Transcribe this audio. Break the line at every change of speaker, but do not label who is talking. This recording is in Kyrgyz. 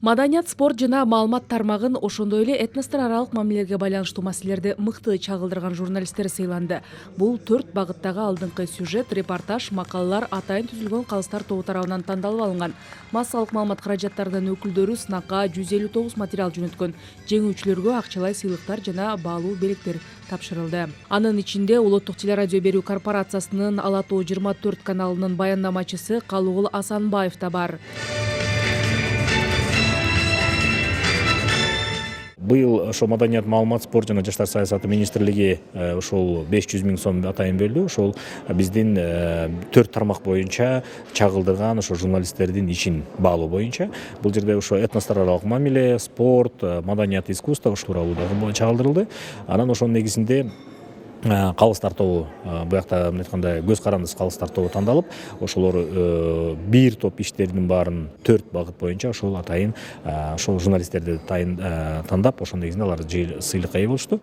Маданият, спорт жана маалымат тармагын, ошондой эле этностор аралык мамилелерге байланыштуу маселелерди мыкты чагылдырган журналисттер сыйланды. Бул 4 багыттагы алдыңкы сюжет, репортаж, макалалар атайын түзүлгөн калыстар тобу тарабынан тандалып алынган. Массалык маалымат каражаттарынын өкүлдөрү сынакка 159 материал жөнөткөн. Жеңүүчүлөргө акчалай сыйлыктар жана баалуу белектер тапшырылды. Анын ичинде Улуттук телерадио берүү корпорациясынын Ала Тоо 24 каналынын баяндамачысы Калуугул Асанбаев да бар.
Быйыл ошо маданият, маалымат, спорт жана жаштар саясаты министрлиги ошол 500 000 сом атайын бөлдү. Ошол биздин 4 тармак боюнча чагылдырган ошо журналисттердин ишин баалоо боюнча. Бул жерде ошо этностор аралык мамиле, спорт, маданият, искусство ошол тууралуу дагы чагылдырылды. Анан ошонун негизинде калыстар тобу, буякта мындай айтканда көз карандысыз калыстар тобу тандалып, ошолор бир топ иштердин баарын 4 багыт боюнча ошол атайын ошол журналисттерди тандап, ошонун негизинде алар сыйлыкка ээ болушту.